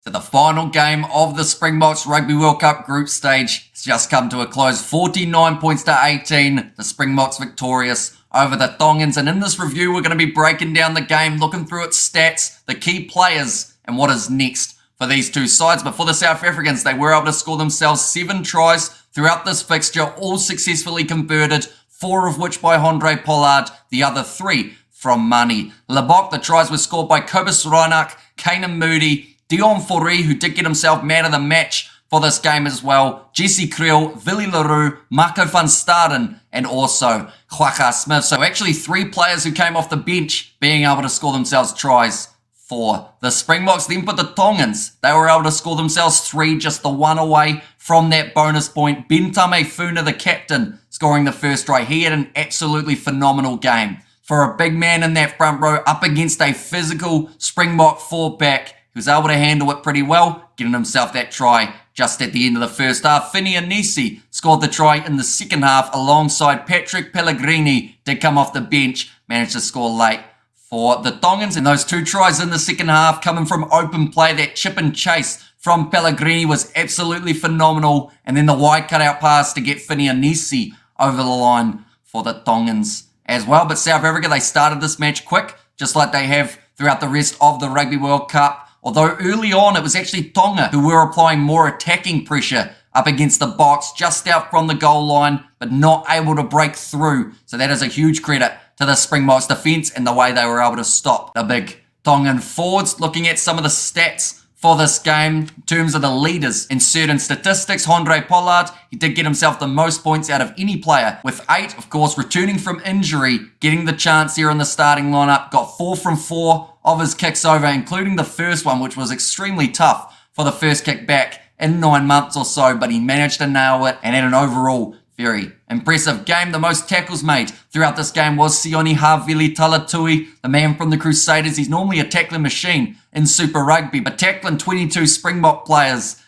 So the final game of the Springboks Rugby World Cup group stage has just come to a close. 49 points to 18. The Springboks victorious over the Tongans. And in this review, we're going to be breaking down the game, looking through its stats, the key players, and what is next for these two sides. But for the South Africans, they were able to score themselves 7 tries throughout this fixture, all successfully converted, 4 of which by Handré Pollard, the other 3 from Mani Libbok. The tries were scored by Cobus Reinach, Kanan Moody, Deon Fourie, who did get himself man of the match for this game as well, Jesse Kriel, Willie le Roux, Marco van Staden, and also Kwagga Smith. So actually 3 players who came off the bench being able to score themselves tries for the Springboks. Then for the Tongans, they were able to score themselves 3, just the 1 away from that bonus point. Bentame Funa, the captain, scoring the first try. He had an absolutely phenomenal game. For a big man in that front row up against a physical Springbok fullback, he was able to handle it pretty well, getting himself that try just at the end of the first half. Fini Anisi scored the try in the second half alongside Patrick Pellegrini. Did come off the bench, managed to score late for the Tongans. And those 2 tries in the second half coming from open play, that chip and chase from Pellegrini was absolutely phenomenal. And then the wide cutout pass to get Fini Anisi over the line for the Tongans as well. But South Africa, they started this match quick, just like they have throughout the rest of the Rugby World Cup. Although early on, it was actually Tonga who were applying more attacking pressure up against the box, just out from the goal line, but not able to break through. So that is a huge credit to the Springboks defence and the way they were able to stop the big Tongan forwards. Looking at some of the stats for this game, in terms of the leaders in certain statistics, Handré Pollard, he did get himself the most points out of any player with 8, of course, returning from injury, getting the chance here in the starting lineup, got 4 from 4 of his kicks over, including the first one, which was extremely tough for the first kick back in 9 months or so, but he managed to nail it and had an overall very impressive game. The most tackles made throughout this game was Sione Havili Talatui, the man from the Crusaders. He's normally a tackling machine in Super Rugby, but tackling 22 Springbok players,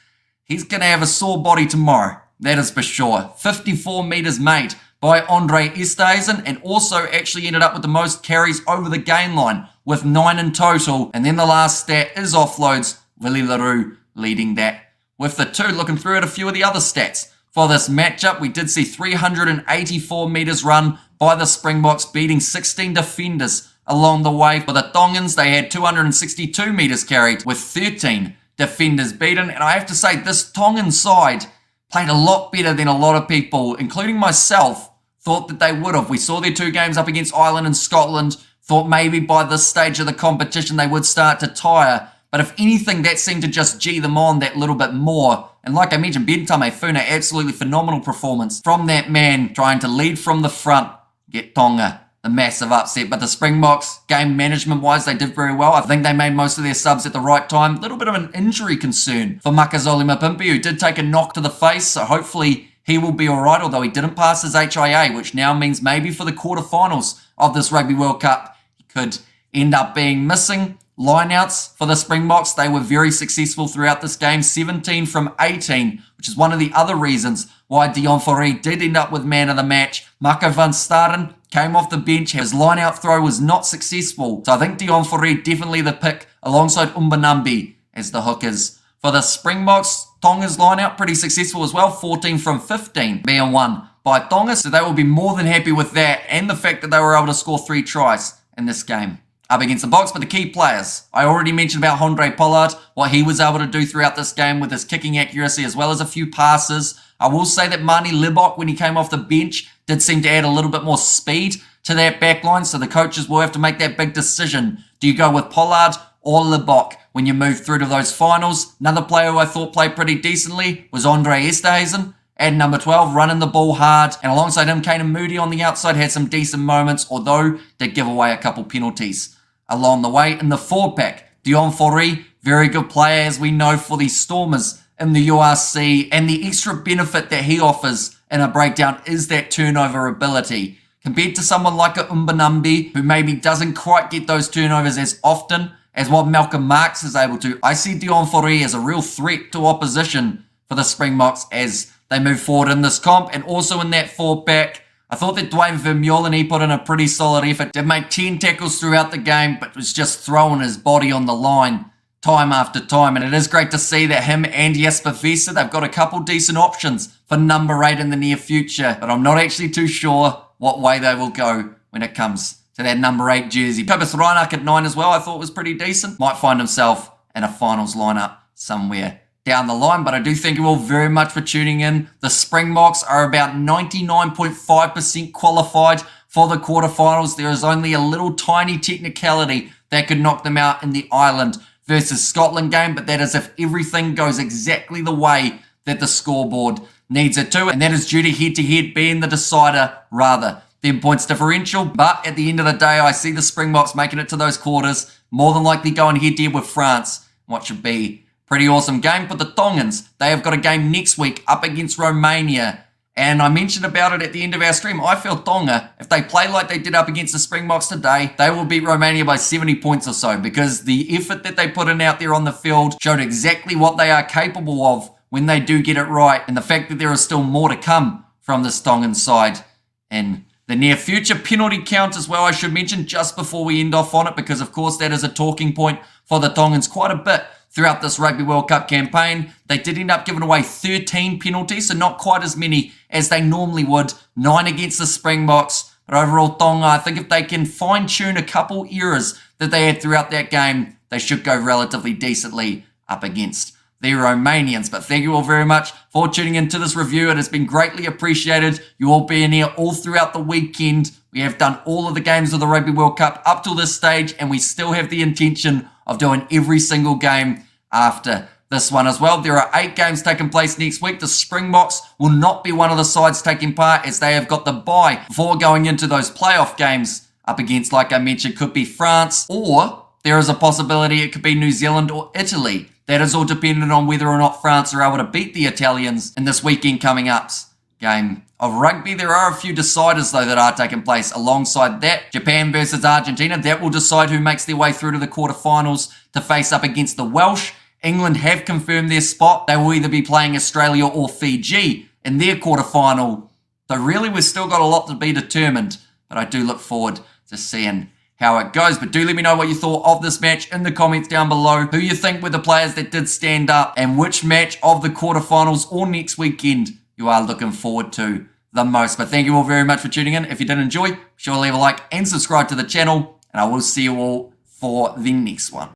he's going to have a sore body tomorrow, that is for sure. 54 metres made by Andre Esterhuizen, and also actually ended up with the most carries over the gain line with 9 in total. And then the last stat is offloads, Willie le Roux leading that with the 2. Looking through at a few of the other stats for this matchup, we did see 384 metres run by the Springboks, beating 16 defenders along the way. For the Tongans, they had 262 metres carried with 13 defenders beaten. And I have to say, this Tongan side played a lot better than a lot of people, including myself, thought that they would have. We saw their 2 games up against Ireland and Scotland, thought maybe by this stage of the competition they would start to tire. But if anything, that seemed to just G them on that little bit more. And like I mentioned, Bentame Funa, absolutely phenomenal performance from that man, trying to lead from the front, get Tonga the massive upset. But the Springboks, game management-wise, they did very well. I think they made most of their subs at the right time. A little bit of an injury concern for Makazole Mapimpi, who did take a knock to the face, so hopefully he will be alright, although he didn't pass his HIA, which now means maybe for the quarterfinals of this Rugby World Cup, he could end up being missing. Lineouts for the Springboks, they were very successful throughout this game, 17 from 18, which is one of the other reasons why Deon Fourie did end up with man of the match. Marco van Staden came off the bench, his lineout throw was not successful, so I think Deon Fourie definitely the pick alongside Umbanambi as the hookers. For the Springboks, Tonga's lineout pretty successful as well, 14 from 15 being won by Tonga, so they will be more than happy with that and the fact that they were able to score 3 tries in this game up against the Boks. But the key players, I already mentioned about Handré Pollard, what he was able to do throughout this game with his kicking accuracy as well as a few passes. I will say that Mani Libbok, when he came off the bench, did seem to add a little bit more speed to that back line, so the coaches will have to make that big decision. Do you go with Pollard or Libbok when you move through to those finals? Another player who I thought played pretty decently was Andre Esterhuizen at number 12, running the ball hard, and alongside him, Kanan Moody on the outside had some decent moments, although did give away a couple penalties along the way. In the 4-pack, Deon Fourie, very good player, as we know, for the Stormers in the URC, and the extra benefit that he offers in a breakdown is that turnover ability. Compared to someone like a Umbanambi, who maybe doesn't quite get those turnovers as often as what Malcolm Marx is able to, I see Deon Fourie as a real threat to opposition for the Springboks as they move forward in this comp. And also in that 4-pack, I thought that Dwayne Vermeulen put in a pretty solid effort. Did make 10 tackles throughout the game, but was just throwing his body on the line time after time, and it is great to see that him and Jasper Wiese, they've got a couple decent options for number 8 in the near future, but I'm not actually too sure what way they will go when it comes to that number 8 jersey. Kobus Reinach at 9 as well, I thought was pretty decent. Might find himself in a finals lineup somewhere down the line, but I do thank you all very much for tuning in. The Springboks are about 99.5% qualified for the quarterfinals. There is only a little tiny technicality that could knock them out in the Ireland versus Scotland game, but that is if everything goes exactly the way that the scoreboard needs it to, and that is due to head-to-head being the decider rather than points differential. But at the end of the day, I see the Springboks making it to those quarters, more than likely going head-to-head with France, what should be a pretty awesome game. But the Tongans, they have got a game next week up against Romania, and I mentioned about it at the end of our stream. I feel Tonga, if they play like they did up against the Springboks today, they will beat Romania by 70 points or so, because the effort that they put in out there on the field showed exactly what they are capable of when they do get it right, and the fact that there is still more to come from this Tongan side in the near future. Penalty count as well, I should mention, just before we end off on it, because of course that is a talking point for the Tongans quite a bit throughout this Rugby World Cup campaign. They did end up giving away 13 penalties, so not quite as many as they normally would. 9 against the Springboks. But overall, Tonga, I think if they can fine-tune a couple errors that they had throughout that game, they should go relatively decently up against the Romanians. But thank you all very much for tuning into this review. It has been greatly appreciated. You all being here all throughout the weekend. We have done all of the games of the Rugby World Cup up till this stage, and we still have the intention of doing every single game after this one as well. There are 8 games taking place next week. The Springboks will not be one of the sides taking part, as they have got the bye before going into those playoff games up against, like I mentioned, could be France, or there is a possibility it could be New Zealand or Italy. That is all dependent on whether or not France are able to beat the Italians in this weekend coming up's game of rugby. There are a few deciders, though, that are taking place alongside that. Japan versus Argentina, that will decide who makes their way through to the quarterfinals to face up against the Welsh. England have confirmed their spot. They will either be playing Australia or Fiji in their quarterfinal. So really, we've still got a lot to be determined, but I do look forward to seeing how it goes. But do let me know what you thought of this match in the comments down below. Who you think were the players that did stand up, and which match of the quarterfinals or next weekend you are looking forward to the most. But thank you all very much for tuning in. If you did enjoy, be sure to leave a like and subscribe to the channel, and I will see you all for the next one.